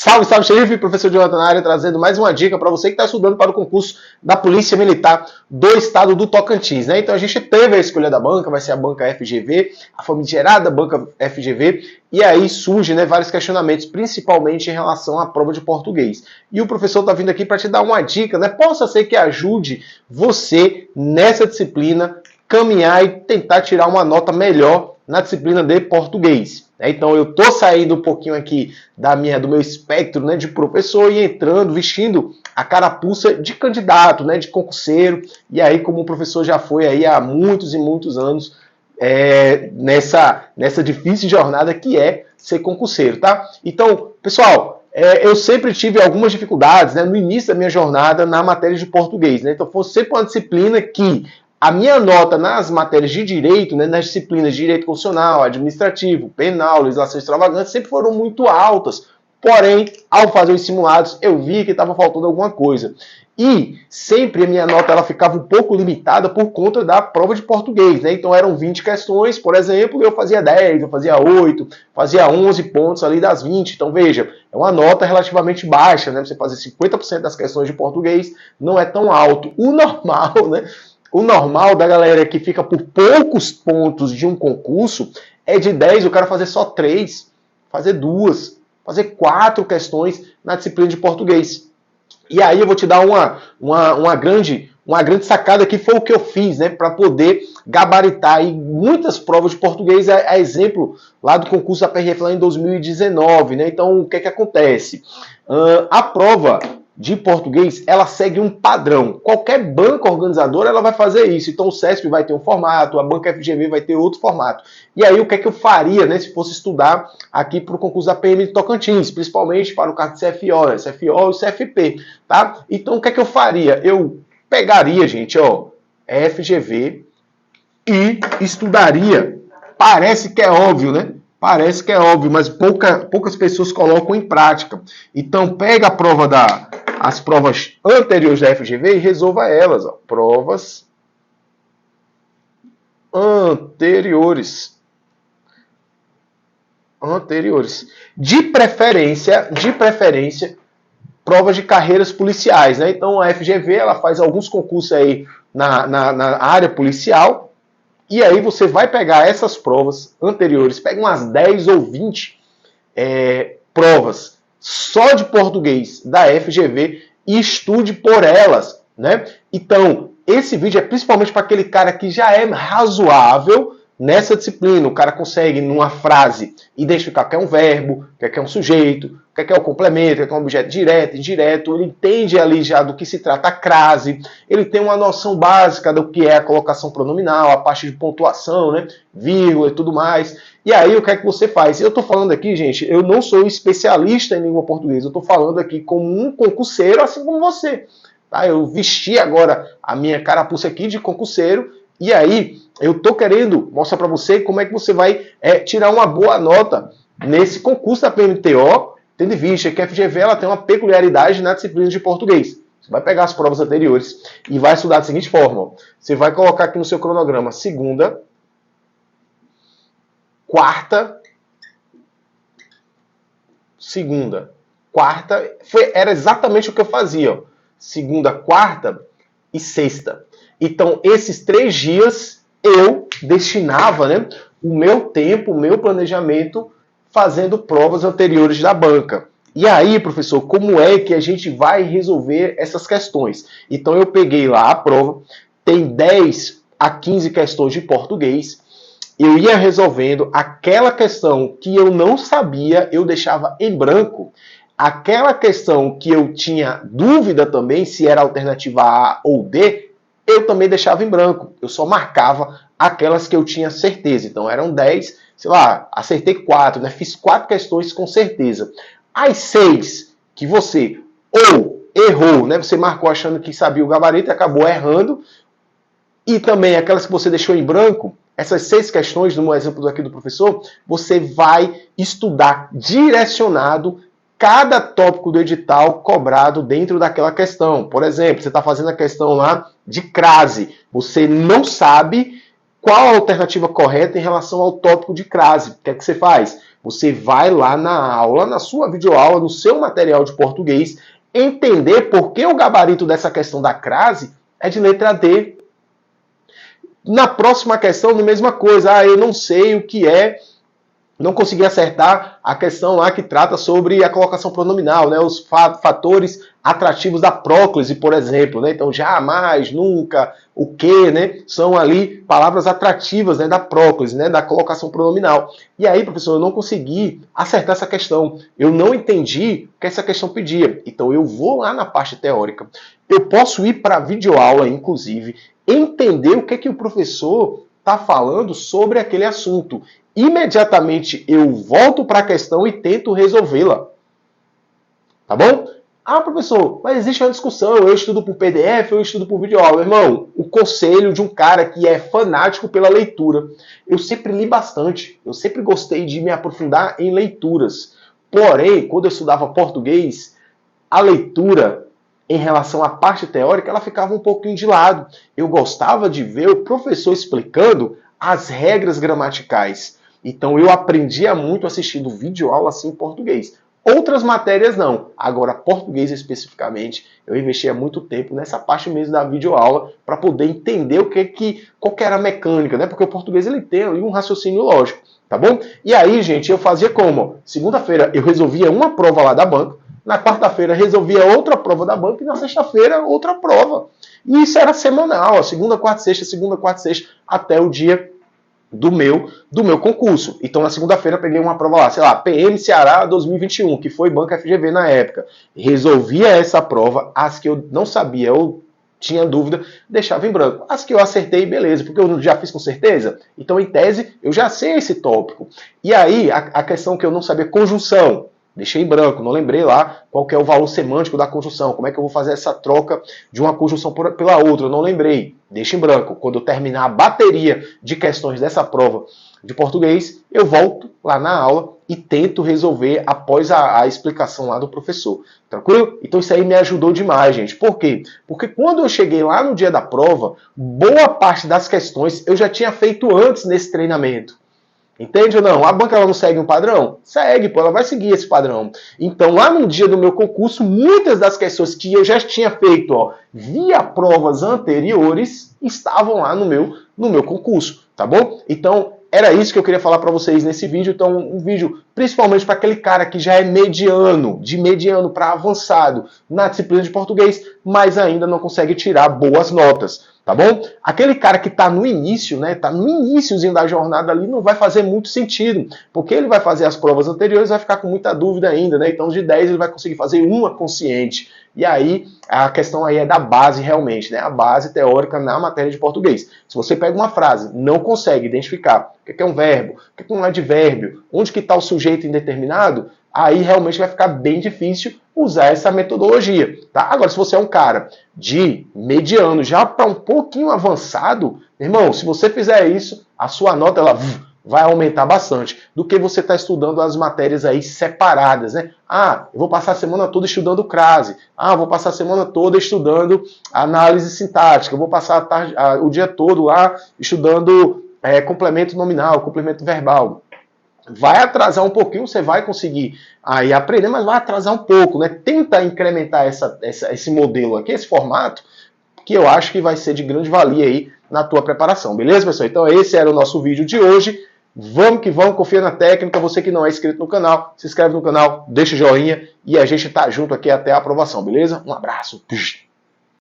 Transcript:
Salve, salve, xerife, professor Jonathan na área, trazendo mais uma dica para você que está estudando para o concurso da Polícia Militar do estado do Tocantins, né? Então a gente teve a escolha da banca, vai ser a banca FGV, a famigerada banca FGV, e aí surgem, né, vários questionamentos, principalmente em relação à prova de português. E o professor está vindo aqui para te dar uma dica, né? Possa ser que ajude você nessa disciplina caminhar e tentar tirar uma nota melhor na disciplina de português. Então eu estou saindo um pouquinho aqui do meu espectro, né, de professor e entrando, vestindo a carapuça de candidato, né, de concurseiro. E aí, como o professor já foi aí há muitos e muitos anos nessa difícil jornada que é ser concurseiro, tá? Então, pessoal, eu sempre tive algumas dificuldades, né, no início da minha jornada na matéria de português, né? Então foi sempre uma disciplina que a minha nota nas matérias de direito, né, nas disciplinas de direito constitucional, administrativo, penal, legislação extravagante, sempre foram muito altas. Porém, ao fazer os simulados, eu vi que estava faltando alguma coisa. E sempre a minha nota ela ficava um pouco limitada por conta da prova de português, né? Então eram 20 questões, por exemplo, eu fazia 10, eu fazia 8, fazia 11 pontos ali das 20. Então veja, é uma nota relativamente baixa, né? Você fazer 50% das questões de português não é tão alto. O normal, né? O normal da galera que fica por poucos pontos de um concurso é de 10, o cara fazer só 3, fazer 2, fazer 4 questões na disciplina de português. E aí eu vou te dar uma grande sacada que foi o que eu fiz, né, para poder gabaritar aí muitas provas de português, a exemplo lá do concurso da PRF lá em 2019, né? Então o que acontece? A prova de português, ela segue um padrão. Qualquer banca organizadora, ela vai fazer isso. Então, o CESP vai ter um formato, a banca FGV vai ter outro formato. E aí, o que eu faria, né, se fosse estudar aqui para o concurso da PM de Tocantins, principalmente para o cargo de CFO, né, CFO e CFP, tá? Então, o que eu faria? Eu pegaria, gente, ó, FGV e estudaria. Parece que é óbvio, né? Parece que é óbvio, mas poucas pessoas colocam em prática. Então, pega as provas anteriores da FGV e resolva elas. Ó. Provas anteriores. De preferência, provas de carreiras policiais. Né? Então, a FGV ela faz alguns concursos aí na área policial. E aí você vai pegar essas provas anteriores, pega umas 10 ou 20 provas só de português da FGV e estude por elas, né? Então, esse vídeo é principalmente para aquele cara que já é razoável nessa disciplina. O cara consegue, numa frase, identificar o que é um verbo, o que é um sujeito, o que é um complemento, o que é um objeto direto, indireto. Ele entende ali já do que se trata a crase. Ele tem uma noção básica do que é a colocação pronominal, a parte de pontuação, né? Vírgula e tudo mais. E aí, o que é que você faz? Eu estou falando aqui, gente, eu não sou especialista em língua portuguesa. Eu estou falando aqui como um concurseiro, assim como você. Tá? Eu vesti agora a minha carapuça aqui de concurseiro. E aí, eu estou querendo mostrar para você como é que você vai tirar uma boa nota nesse concurso da PMTO, tendo em vista que a FGV ela tem uma peculiaridade na disciplina de português. Você vai pegar as provas anteriores e vai estudar da seguinte forma. Ó. Você vai colocar aqui no seu cronograma segunda, quarta, era exatamente o que eu fazia. Ó. Segunda, quarta e sexta. Então, esses 3 dias eu destinava, né, o meu tempo, o meu planejamento fazendo provas anteriores da banca. E aí, professor, como é que a gente vai resolver essas questões? Então, eu peguei lá a prova, tem 10 a 15 questões de português, eu ia resolvendo aquela questão que eu não sabia, eu deixava em branco. Aquela questão que eu tinha dúvida também, se era alternativa A ou D, eu também deixava em branco. Eu só marcava aquelas que eu tinha certeza. Então eram 10, sei lá, acertei 4, né? Fiz 4 questões com certeza. As 6 que você ou errou, né? Você marcou achando que sabia o gabarito e acabou errando. E também aquelas que você deixou em branco, essas 6 questões, no exemplo aqui do professor, você vai estudar direcionado cada tópico do edital cobrado dentro daquela questão. Por exemplo, você está fazendo a questão lá de crase. Você não sabe qual a alternativa correta em relação ao tópico de crase? O que é que você faz? Você vai lá na aula, na sua videoaula, no seu material de português, entender por que o gabarito dessa questão da crase é de letra D. Na próxima questão, a mesma coisa. Eu não sei o que é, não consegui acertar a questão lá que trata sobre a colocação pronominal, né? Os fatores atrativos da próclise, por exemplo, né? Então, jamais, nunca, o que, né? São ali palavras atrativas, né? Da próclise, né? Da colocação pronominal. E aí, professor, eu não consegui acertar essa questão. Eu não entendi o que essa questão pedia. Então, eu vou lá na parte teórica. Eu posso ir para a videoaula, inclusive, entender o que o professor está falando sobre aquele assunto. Imediatamente eu volto para a questão e tento resolvê-la. Tá bom? Professor, mas existe uma discussão, eu estudo por PDF, eu estudo por videoaula. Irmão, o conselho de um cara que é fanático pela leitura. Eu sempre li bastante, eu sempre gostei de me aprofundar em leituras. Porém, quando eu estudava português, a leitura em relação à parte teórica, ela ficava um pouquinho de lado. Eu gostava de ver o professor explicando as regras gramaticais. Então eu aprendia muito assistindo videoaula assim em português. Outras matérias não. Agora, português especificamente, eu investia muito tempo nessa parte mesmo da videoaula para poder entender qual que era a mecânica, né? Porque o português ele tem ali um raciocínio lógico, tá bom? E aí, gente, eu fazia como? Segunda-feira eu resolvia uma prova lá da banca, na quarta-feira resolvia outra prova da banca e na sexta-feira outra prova. E isso era semanal, segunda, quarta, sexta, até o dia do meu concurso. Então, na segunda-feira, peguei uma prova lá, sei lá, PM Ceará 2021, que foi Banca FGV na época. Resolvia essa prova, as que eu não sabia, eu tinha dúvida, deixava em branco. As que eu acertei, beleza, porque eu já fiz com certeza. Então, em tese, eu já sei esse tópico. E aí, a questão que eu não sabia, conjunção. Deixei em branco, não lembrei lá qual que é o valor semântico da conjunção, como é que eu vou fazer essa troca de uma conjunção pela outra, eu não lembrei. Deixa em branco. Quando eu terminar a bateria de questões dessa prova de português, eu volto lá na aula e tento resolver após a explicação lá do professor. Tranquilo? Então isso aí me ajudou demais, gente. Por quê? Porque quando eu cheguei lá no dia da prova, boa parte das questões eu já tinha feito antes nesse treinamento. Entende ou não? A banca ela não segue um padrão? Segue, ela vai seguir esse padrão. Então, lá no dia do meu concurso, muitas das questões que eu já tinha feito via provas anteriores estavam lá no meu concurso, tá bom? Então, era isso que eu queria falar para vocês nesse vídeo. Então, um vídeo principalmente para aquele cara que já é mediano, de mediano para avançado na disciplina de português, mas ainda não consegue tirar boas notas. Tá bom? Aquele cara que está no início, né? Está no iníciozinho da jornada ali, não vai fazer muito sentido, porque ele vai fazer as provas anteriores, vai ficar com muita dúvida ainda, né? Então, de 10 ele vai conseguir fazer uma consciente. E aí, a questão aí é da base realmente, né? A base teórica na matéria de português. Se você pega uma frase, não consegue identificar o que é um verbo, o que é um advérbio, onde que está o sujeito indeterminado, aí realmente vai ficar bem difícil usar essa metodologia, tá? Agora, se você é um cara de mediano, já para um pouquinho avançado, irmão, se você fizer isso, a sua nota ela vai aumentar bastante do que você está estudando as matérias aí separadas, né? Eu vou passar a semana toda estudando crase. Eu vou passar a semana toda estudando análise sintática. Eu vou passar o dia todo lá estudando complemento nominal, complemento verbal. Vai atrasar um pouquinho, você vai conseguir aí aprender, mas vai atrasar um pouco, né? Tenta incrementar esse modelo aqui, esse formato, que eu acho que vai ser de grande valia aí na tua preparação, beleza, pessoal? Então esse era o nosso vídeo de hoje. Vamos que vamos, confia na técnica. Você que não é inscrito no canal, se inscreve no canal, deixa o joinha e a gente tá junto aqui até a aprovação, beleza? Um abraço.